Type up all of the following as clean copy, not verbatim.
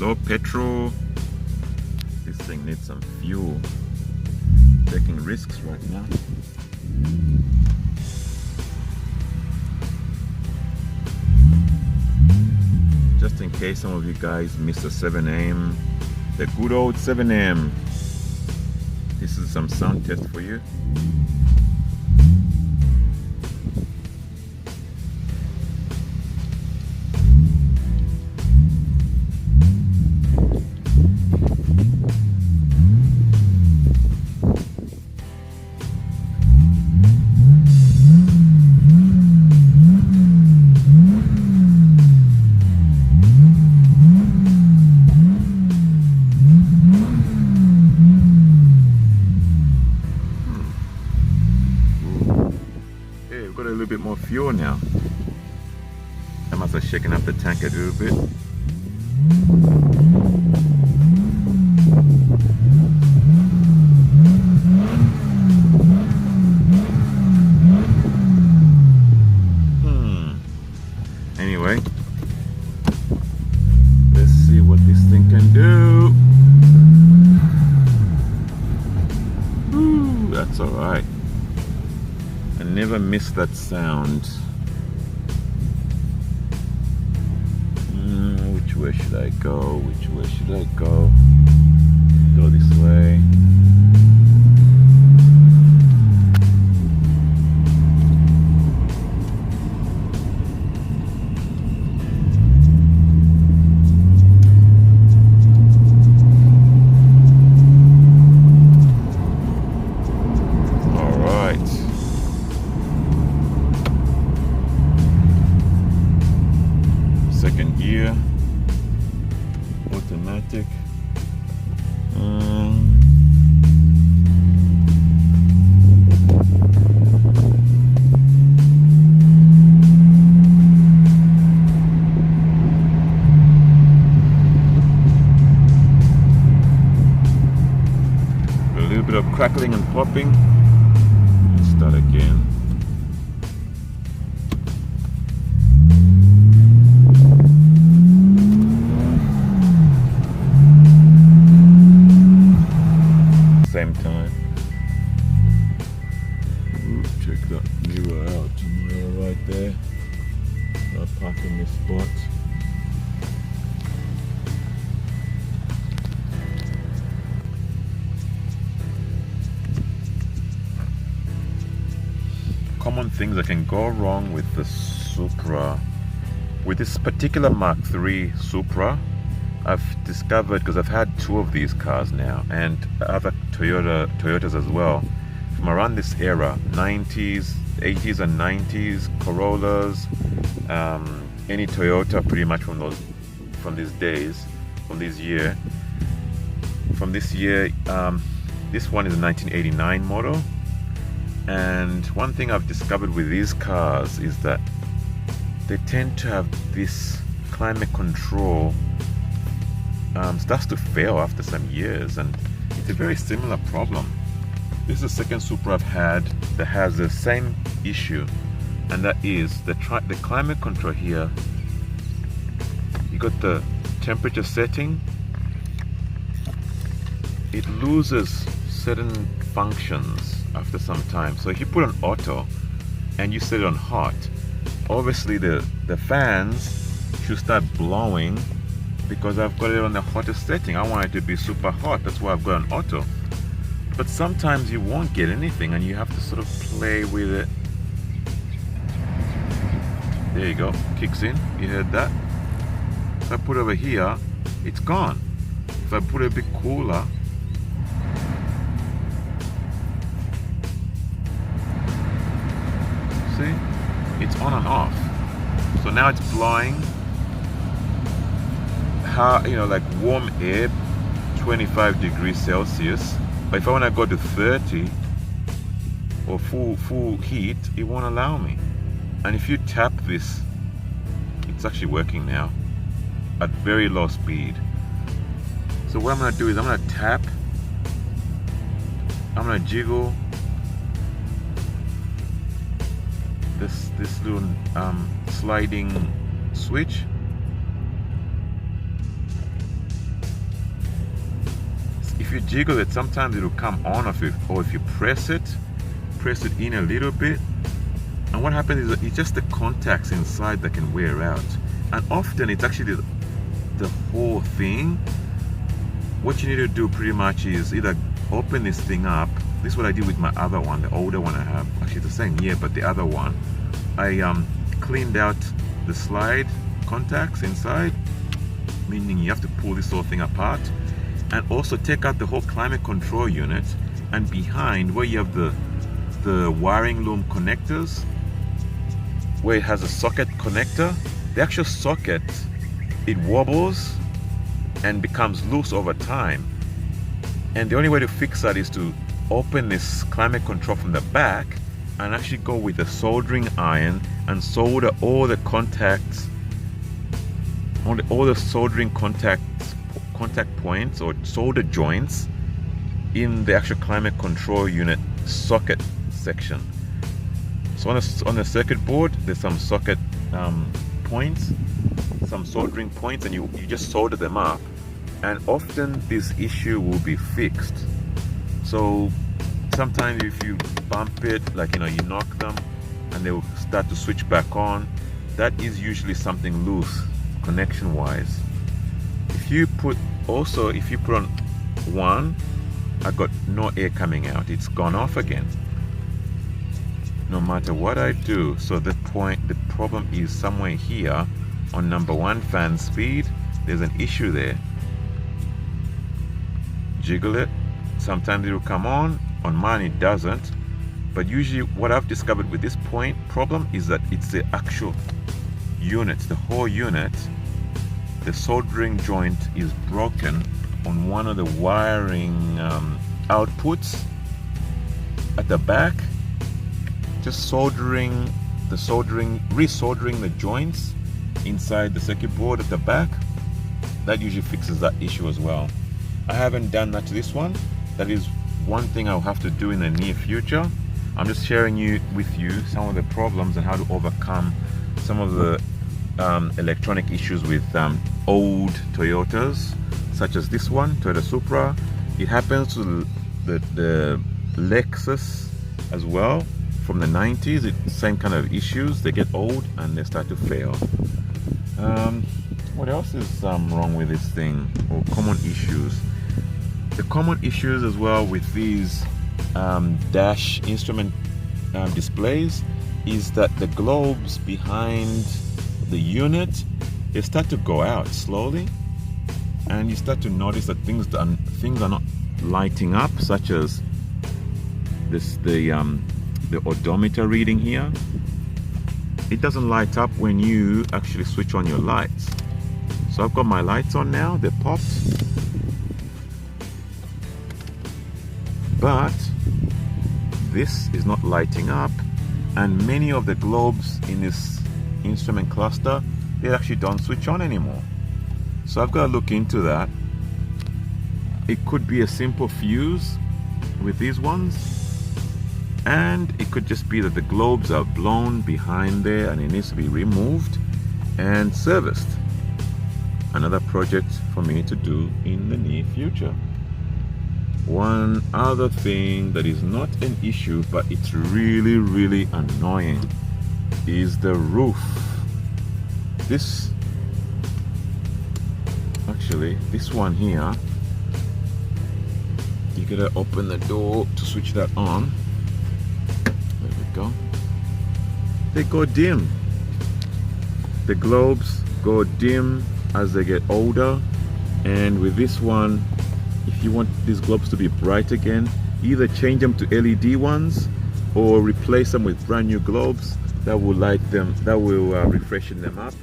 low petrol. This thing needs some fuel. Taking risks right now. Just in case some of you guys missed the 7am, the good old 7am. This is some sound test for you. Got a little bit more fuel now. I must have shaken up the tank a little bit. Anyway, let's see what this thing can do. That's all right. I never miss that sound. Which way should I go? Which way should I go? Go this way. Second gear, automatic. A little bit of crackling and popping. Let's start again. Same time. Check that mirror out. Mirror right there. I'll park in this spot. Common things that can go wrong with the Supra. With this particular Mark III Supra, I've discovered, because I've had two of these cars now, and other Toyotas as well, from around this era, 90s, 80s and 90s, Corollas, any Toyota pretty much from these days, from this year. This one is a 1989 model, and one thing I've discovered with these cars is that they tend to have this climate control starts to fail after some years, and it's a very similar problem. This is the second Supra I've had that has the same issue, and that is the climate control here. You got the temperature setting, it loses certain functions after some time. So if you put on auto and you set it on hot, obviously the fans should start blowing, because I've got it on the hottest setting. I want it to be super hot, that's why I've got on auto. But sometimes you won't get anything and you have to sort of play with it. There you go, kicks in, you heard that? If I put it over here, it's gone. If I put it a bit cooler, see? It's on and off. So now it's blowing, like warm air, 25 degrees Celsius. But if I want to go to 30 or full heat, it won't allow me. And if you tap this, it's actually working now at very low speed. So what I'm going to do is I'm going to tap, I'm going to jiggle this little sliding switch. you jiggle it, sometimes it'll come on, or if you press it in a little bit, and what happens is that it's just the contacts inside that can wear out, and often it's actually the whole thing. What you need to do pretty much is either open this thing up. This is what I did with my other one, the older one I have. Actually, it's the same year, but the other one, I cleaned out the slide contacts inside, meaning you have to pull this whole thing apart, and also take out the whole climate control unit, and behind where you have the wiring loom connectors, where it has a socket connector, the actual socket, it wobbles and becomes loose over time. And the only way to fix that is to open this climate control from the back and actually go with a soldering iron and solder all the contacts, all the soldering contact points or solder joints in the actual climate control unit socket section. So on the circuit board, there's some socket points, some soldering points, and you just solder them up, and often this issue will be fixed. So sometimes if you bump it, like you knock them and they will start to switch back on, that is usually something loose connection wise. If you put on one, I got no air coming out, it's gone off again no matter what I do. So the problem is somewhere here on number 1 fan speed. There's an issue there. Jiggle it, sometimes it will come on mine it doesn't, but usually what I've discovered with this problem is that it's the actual unit, the whole unit. The soldering joint is broken on one of the wiring outputs at the back. Just resoldering the joints inside the circuit board at the back, that usually fixes that issue as well. I haven't done that to this one. That is one thing I'll have to do in the near future. I'm just sharing with you some of the problems and how to overcome some of the electronic issues with old Toyotas, such as this one, Toyota Supra. It happens to the Lexus as well from the 90s. It's same kind of issues. They get old and they start to fail. What else is wrong with this thing, or common issues? The common issues as well with these dash instrument displays is that the globes behind the unit, they start to go out slowly, and you start to notice that things are not lighting up, such as the odometer reading here. It doesn't light up when you actually switch on your lights. So I've got my lights on now, they're popped, but this is not lighting up, and many of the globes in this instrument cluster, they actually don't switch on anymore. So I've got to look into that. It could be a simple fuse with these ones, and it could just be that the globes are blown behind there and it needs to be removed and serviced. Another project for me to do in the near future. One other thing that is not an issue, but it's really, really annoying, is the roof. This one here, you gotta open the door to switch that on. There we go. They go dim. The globes go dim as they get older, and with this one, if you want these globes to be bright again, either change them to LED ones or replace them with brand new globes that will light them, that will refreshen them up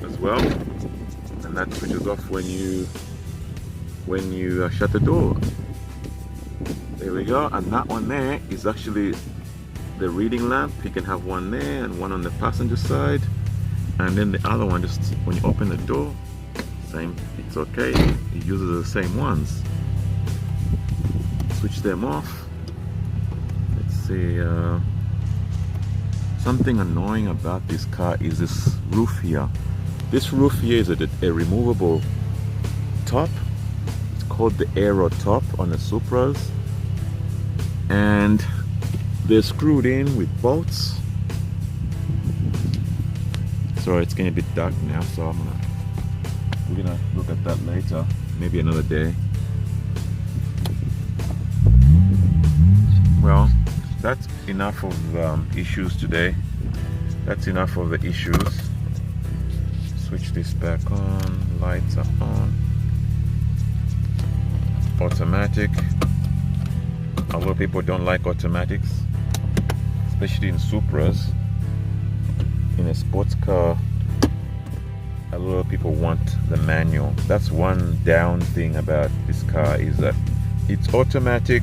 as well, and that switches off when you shut the door. There we go. And that one there is actually the reading lamp. You can have one there and one on the passenger side, and then the other one, just when you open the door, same, it's okay, it uses the same ones. Switch them off. Let's see, something annoying about this car is this roof here. This roof here is a removable top. It's called the Aero Top on the Supras, and they're screwed in with bolts. Sorry, it's getting a bit dark now, so we're gonna look at that later, maybe another day. Well, that's enough of issues today. That's enough of the issues. Switch this back on, lights are on. Automatic. A lot of people don't like automatics, especially in Supras. In a sports car, a lot of people want the manual. That's one down thing about this car, is that it's automatic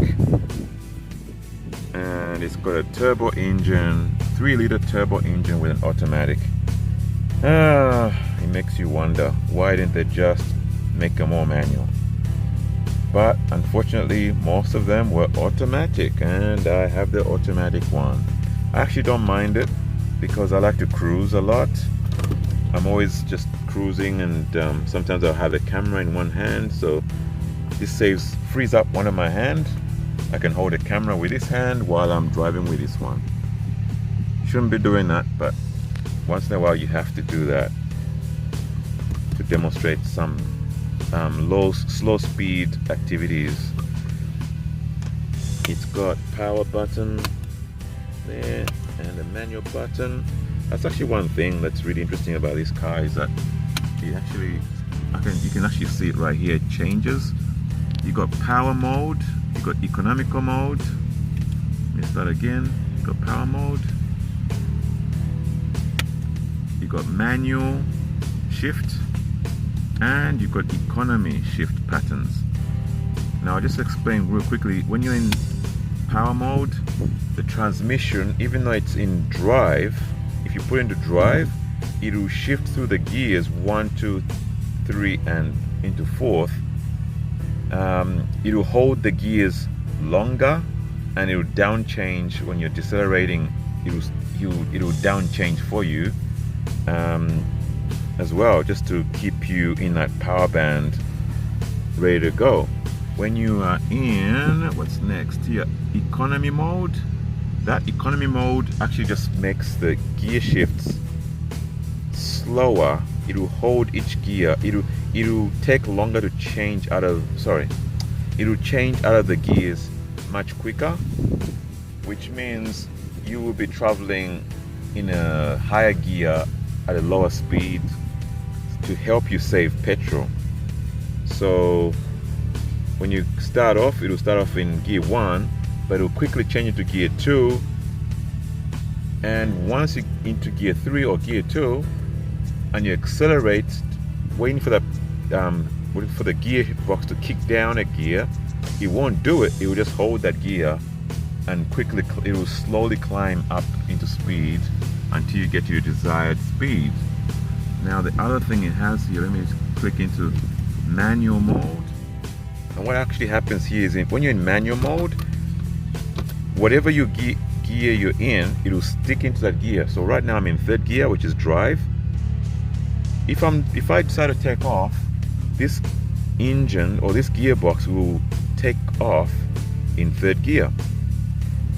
and it's got a turbo engine, 3-liter turbo engine with an automatic. It makes you wonder, why didn't they just make them all manual? But unfortunately, most of them were automatic, and I have the automatic one. I actually don't mind it because I like to cruise a lot. I'm always just cruising, and sometimes I'll have a camera in one hand, so this frees up one of my hand. I can hold a camera with this hand while I'm driving with this one. Shouldn't be doing that, but once in a while you have to do that to demonstrate some slow speed activities. It's got power button there and a manual button. That's actually one thing that's really interesting about this car, is that it actually, you can actually see it right here. It changes. You got power mode, you got economical mode. Let me start again. You got power mode, you got manual shift, and you got economy shift patterns. Now I'll just explain real quickly. When you're in power mode, the transmission, even though it's in drive, if you put into drive, it will shift through the gears 1, 2, 3 and into 4th. It will hold the gears longer, and it will down change when you're decelerating. It will down change for you as well, just to keep you in that power band ready to go. When you are in, what's next here, economy mode, that economy mode actually just makes the gear shifts slower. It will hold each gear. It will take longer to change out of, it will change out of the gears much quicker, which means you will be traveling in a higher gear at a lower speed to help you save petrol. So when you start off, it will start off in gear 1, but it will quickly change into gear 2, and once you're into gear 3 or gear 2 and you accelerate, waiting for the gear box to kick down a gear, it won't do it. It will just hold that gear, and quickly it will slowly climb up into speed until you get to your desired speed. Now the other thing it has here, let me just click into manual mode. And what actually happens here is, when you're in manual mode, whatever gear you're in, it will stick into that gear. So right now I'm in 3rd gear, which is drive. If I decide to take off, this engine or this gearbox will take off in 3rd gear.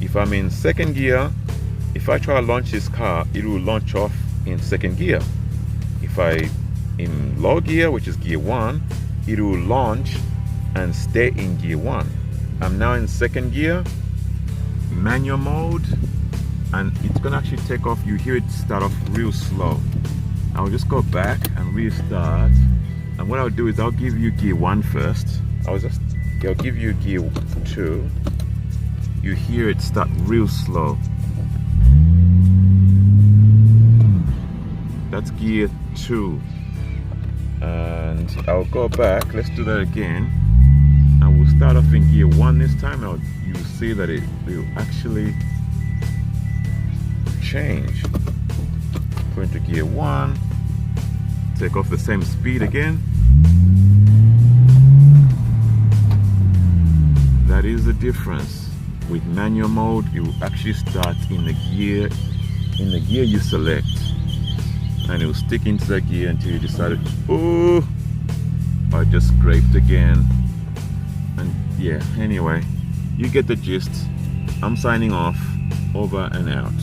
If I'm in 2nd gear, if I try to launch this car, it will launch off in 2nd gear. If I in low gear, which is gear 1, it will launch and stay in gear 1. I'm now in 2nd gear, manual mode, and it's gonna actually take off. You hear it start off real slow. I'll just go back and restart, and what I'll do is I'll give you gear 1 first. I'll give you gear 2. You hear it start real slow. That's gear 2, and I'll go back. Let's do that again, and we'll start off in gear 1 this time. You'll see that it will actually change. Go into gear 1, take off the same speed again. That is the difference. With manual mode, you actually start in the gear you select, and it will stick into that gear until you decide, oh, I just scraped again. And yeah, anyway, you get the gist. I'm signing off. Over and out.